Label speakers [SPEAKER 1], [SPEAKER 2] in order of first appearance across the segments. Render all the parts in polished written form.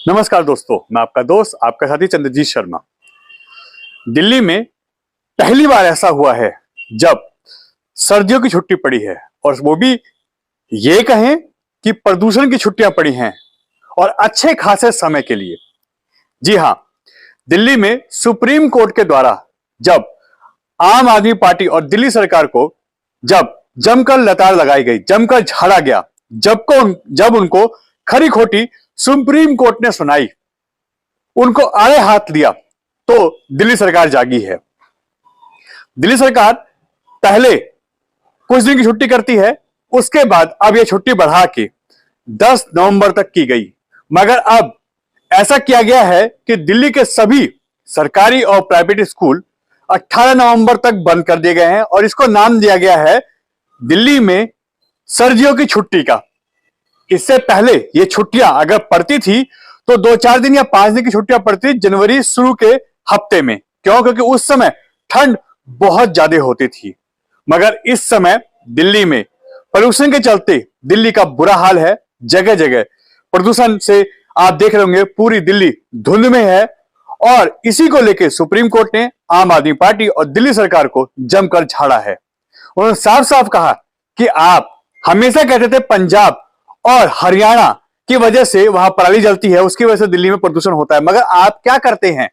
[SPEAKER 1] नमस्कार दोस्तों, मैं आपका दोस्त आपका साथी चंद्रजीत शर्मा। दिल्ली में पहली बार ऐसा हुआ है जब सर्दियों की छुट्टी पड़ी है और वो भी ये कहें कि प्रदूषण की छुट्टियां पड़ी हैं और अच्छे खासे समय के लिए। जी हां, दिल्ली में सुप्रीम कोर्ट के द्वारा जब आम आदमी पार्टी और दिल्ली सरकार को जब जमकर लताड़ लगाई गई, जमकर झाड़ा गया, जब उनको खरी खोटी सुप्रीम कोर्ट ने सुनाई, उनको आड़े हाथ लिया, तो दिल्ली सरकार जागी है। दिल्ली सरकार पहले कुछ दिन की छुट्टी करती है, उसके बाद अब यह छुट्टी बढ़ा के 10 नवंबर तक की गई। मगर अब ऐसा किया गया है कि दिल्ली के सभी सरकारी और प्राइवेट स्कूल 18 नवंबर तक बंद कर दिए गए हैं और इसको नाम दिया गया है दिल्ली में सर्दियों की छुट्टी का। इससे पहले ये छुट्टियां अगर पड़ती थी तो 2-4 दिन या 5 दिन की छुट्टियां पड़ती जनवरी शुरू के हफ्ते में। क्यों? क्योंकि उस समय ठंड बहुत ज्यादा होती थी। मगर इस समय दिल्ली में प्रदूषण के चलते दिल्ली का बुरा हाल है। जगह जगह प्रदूषण से आप देख रहे होंगे पूरी दिल्ली धुंध में है और इसी को लेकर सुप्रीम कोर्ट ने आम आदमी पार्टी और दिल्ली सरकार को जमकर झाड़ा है। उन्होंने साफ साफ कहा कि आप हमेशा कहते थे पंजाब और हरियाणा की वजह से वहां पराली जलती है, उसकी वजह से दिल्ली में प्रदूषण होता है, मगर आप क्या करते हैं?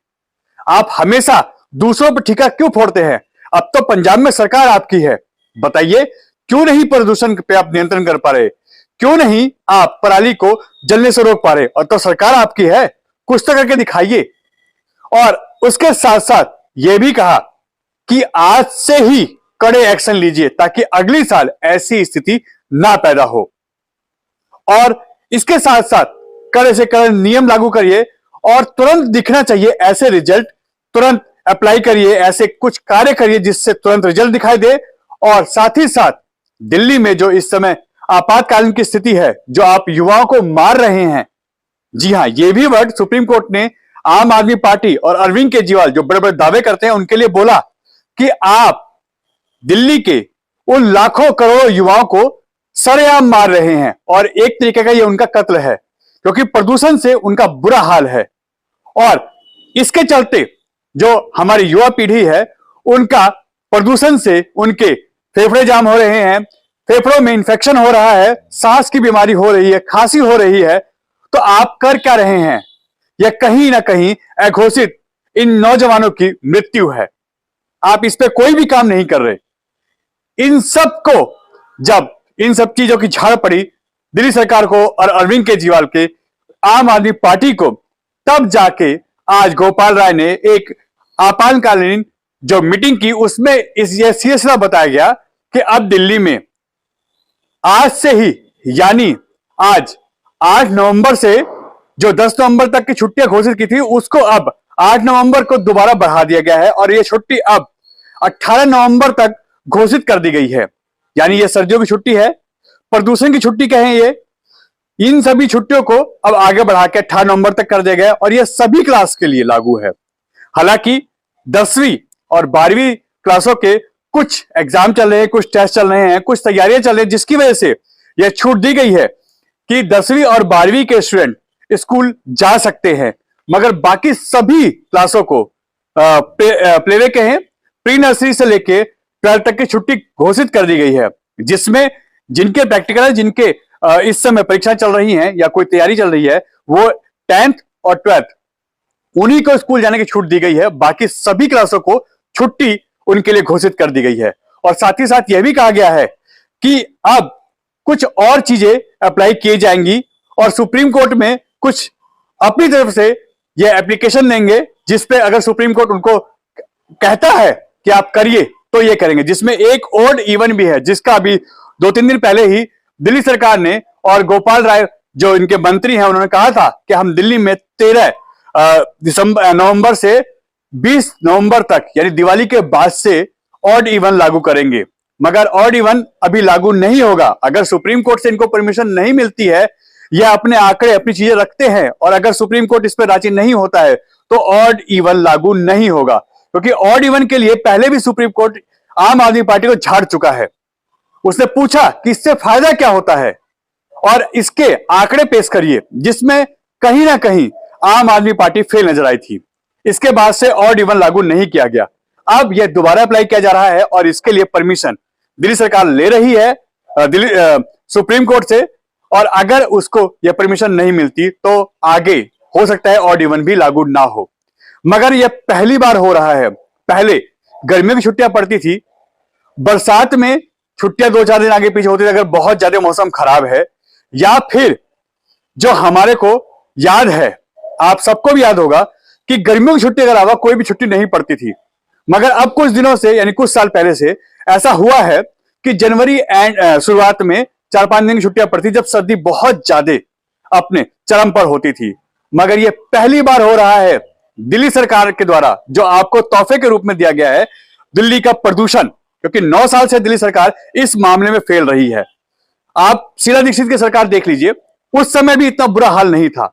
[SPEAKER 1] आप हमेशा दूसरों पर ठिका क्यों फोड़ते हैं? अब तो पंजाब में सरकार आपकी है, बताइए क्यों नहीं प्रदूषण पे आप नियंत्रण कर पा रहे? क्यों नहीं आप पराली को जलने से रोक पा रहे? और तो सरकार आपकी है, कुछ तो करके दिखाइए। और उसके साथ साथ यह भी कहा कि आज से ही कड़े एक्शन लीजिए ताकि अगली साल ऐसी स्थिति ना पैदा हो और इसके साथ साथ कड़े से कड़े नियम लागू करिए और तुरंत दिखना चाहिए ऐसे रिजल्ट, तुरंत अप्लाई करिए, ऐसे कुछ कार्य करिए जिससे तुरंत रिजल्ट दिखाई दे। और साथ ही साथ दिल्ली में जो इस समय आपातकालीन की स्थिति है, जो आप युवाओं को मार रहे हैं, जी हां, ये भी वर्ड सुप्रीम कोर्ट ने आम आदमी पार्टी और अरविंद केजरीवाल जो बड़े बड़े दावे करते हैं उनके लिए बोला कि आप दिल्ली के उन लाखों करोड़ों युवाओं को सरेआम मार रहे हैं और एक तरीके का ये उनका कत्ल है क्योंकि प्रदूषण से उनका बुरा हाल है। और इसके चलते जो हमारी युवा पीढ़ी है उनका प्रदूषण से उनके फेफड़े जाम हो रहे हैं, फेफड़ों में इंफेक्शन हो रहा है, सांस की बीमारी हो रही है, खांसी हो रही है। तो आप कर क्या रहे हैं? यह कहीं ना कहीं अघोषित इन नौजवानों की मृत्यु है। आप इस पे कोई भी काम नहीं कर रहे। इन सब को जब इन सब चीजों की झाड़ पड़ी दिल्ली सरकार को और अरविंद केजरीवाल के आम आदमी पार्टी को, तब जाके आज गोपाल राय ने एक आपातकालीन जो मीटिंग की उसमें ये सिलसिला बताया गया कि अब दिल्ली में आज से ही यानी आज 8 नवंबर से जो 10 नवंबर तक की छुट्टियां घोषित की थी उसको अब 8 नवंबर को दोबारा बढ़ा दिया गया है और यह छुट्टी अब 18 नवंबर तक घोषित कर दी गई है। यानी ये सर्दियों की छुट्टी है, प्रदूषण की छुट्टी कहें ये, इन सभी छुट्टियों को अब आगे बढ़ा के 18 नवंबर तक कर दिया गया और यह सभी क्लास के लिए लागू है। हालांकि 10वीं और 12वीं क्लासों के कुछ एग्जाम चल रहे हैं, कुछ टेस्ट चल रहे हैं, कुछ तैयारियां चल रही हैं, जिसकी वजह से यह छूट दी गई है कि 10वीं और 12वीं के स्टूडेंट स्कूल जा सकते हैं, मगर बाकी सभी क्लासों को प्ले कहें, प्री नर्सरी से लेके 12th तक की छुट्टी घोषित कर दी गई है, जिसमें जिनके प्रैक्टिकल है, जिनके इस समय परीक्षा चल रही हैं या कोई तैयारी चल रही है, वो 10th और 12th उन्हीं को स्कूल जाने की छूट दी गई है। बाकी सभी क्लासों को छुट्टी उनके लिए घोषित कर दी गई है। और साथ ही साथ यह भी कहा गया है कि अब कुछ और चीजें अप्लाई की जाएंगी और सुप्रीम कोर्ट में कुछ अपनी तरफ से यह एप्लीकेशन देंगे जिसपे अगर सुप्रीम कोर्ट उनको कहता है कि आप करिए तो ये करेंगे, जिसमें एक ओड इवन भी है, जिसका अभी 2-3 दिन पहले ही दिल्ली सरकार ने और गोपाल राय जो इनके मंत्री हैं उन्होंने कहा था कि हम दिल्ली में 13 नवंबर से 20 नवंबर तक यानी दिवाली के बाद से ऑड इवन लागू करेंगे। मगर ऑड इवन अभी लागू नहीं होगा। अगर सुप्रीम कोर्ट से इनको परमिशन नहीं मिलती है, यह अपने आंकड़े अपनी चीजें रखते हैं और अगर सुप्रीम कोर्ट इस पर राजी नहीं होता है तो ऑड इवन लागू नहीं होगा, क्योंकि ऑड इवन के लिए पहले भी सुप्रीम कोर्ट आम आदमी पार्टी को झाड़ चुका है। उसने पूछा कि इससे फायदा क्या होता है और इसके आंकड़े पेश करिए जिसमें कहीं ना कहीं आम आदमी पार्टी फेल नजर आई थी। इसके बाद से ऑड इवन लागू नहीं किया गया। अब यह दोबारा अप्लाई किया जा रहा है और इसके लिए परमिशन दिल्ली सरकार ले रही है दिल्ली सुप्रीम कोर्ट से। और अगर उसको यह परमिशन नहीं मिलती तो आगे हो सकता है ऑड इवन भी लागू ना हो। मगर यह पहली बार हो रहा है। पहले गर्मियों की छुट्टियां पड़ती थी, बरसात में छुट्टियां 2-4 दिन आगे पीछे होती थी अगर बहुत ज्यादा मौसम खराब है, या फिर जो हमारे को याद है, आप सबको भी याद होगा कि गर्मियों की छुट्टी के अलावा कोई भी छुट्टी नहीं पड़ती थी। मगर अब कुछ दिनों से यानी कुछ साल पहले से ऐसा हुआ है कि जनवरी एंड शुरुआत में 4-5 दिन की छुट्टियां पड़ती जब सर्दी बहुत ज्यादा अपने चरम पर होती थी। मगर यह पहली बार हो रहा है दिल्ली सरकार के द्वारा, जो आपको तोहफे के रूप में दिया गया है, दिल्ली का प्रदूषण, क्योंकि 9 साल से दिल्ली सरकार इस मामले में फेल रही है। आप शीला दीक्षित की सरकार देख लीजिए, उस समय भी इतना बुरा हाल नहीं था।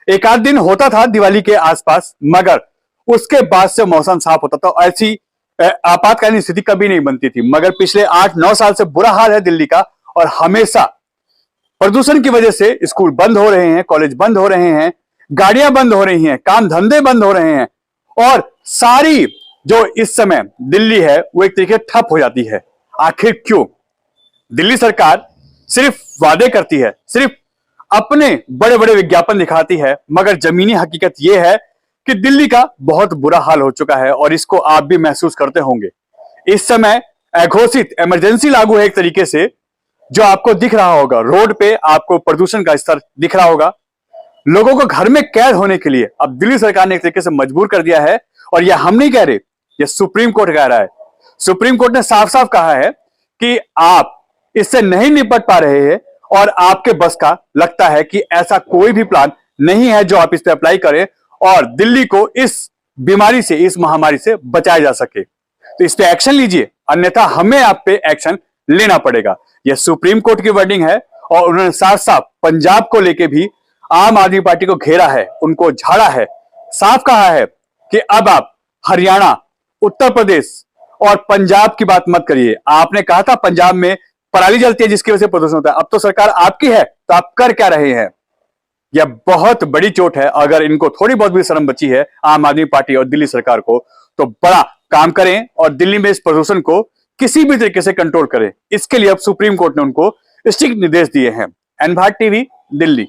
[SPEAKER 1] एक आध दिन होता था दिवाली के आसपास, मगर उसके बाद से मौसम साफ होता था। ऐसी आपातकालीन स्थिति कभी नहीं बनती थी। मगर पिछले 8-9 साल से बुरा हाल है दिल्ली का, और हमेशा प्रदूषण की वजह से स्कूल बंद हो रहे हैं, कॉलेज बंद हो रहे हैं, गाड़ियां बंद हो रही हैं, काम धंधे बंद हो रहे हैं, और सारी जो इस समय दिल्ली है वो एक तरीके ठप हो जाती है। आखिर क्यों? दिल्ली सरकार सिर्फ वादे करती है, सिर्फ अपने बड़े बड़े विज्ञापन दिखाती है, मगर जमीनी हकीकत यह है कि दिल्ली का बहुत बुरा हाल हो चुका है और इसको आप भी महसूस करते होंगे। इस समय अघोषित इमरजेंसी लागू है एक तरीके से, जो आपको दिख रहा होगा। रोड पे आपको प्रदूषण का स्तर दिख रहा होगा। लोगों को घर में कैद होने के लिए अब दिल्ली सरकार ने एक तरीके से मजबूर कर दिया है। और यह हम नहीं कह रहे, यह सुप्रीम कोर्ट कह रहा है। सुप्रीम कोर्ट ने साफ साफ कहा है कि आप इससे नहीं निपट पा रहे हैं और आपके बस का लगता है कि ऐसा कोई भी प्लान नहीं है जो आप इस पर अप्लाई करें और दिल्ली को इस बीमारी से, इस महामारी से बचाया जा सके। तो इस पे एक्शन लीजिए, अन्यथा हमें आप पे एक्शन लेना पड़ेगा। यह सुप्रीम कोर्ट की वर्डिंग है। और उन्होंने साफ साफ पंजाब को लेके भी आम आदमी पार्टी को घेरा है, उनको झाड़ा है, साफ कहा है कि अब आप हरियाणा, उत्तर प्रदेश और पंजाब की बात मत करिए। आपने कहा था पंजाब में पराली जलती है जिसकी वजह से प्रदूषण होता है, अब तो सरकार आपकी है, तो आप कर क्या रहे हैं? यह बहुत बड़ी चोट है। अगर इनको थोड़ी बहुत भी शर्म बची है आम आदमी पार्टी और दिल्ली सरकार को, तो बड़ा काम करें और दिल्ली में इस प्रदूषण को किसी भी तरीके से कंट्रोल करें। इसके लिए अब सुप्रीम कोर्ट ने उनको स्ट्रिक्ट निर्देश दिए हैं। एन भारत टीवी, दिल्ली।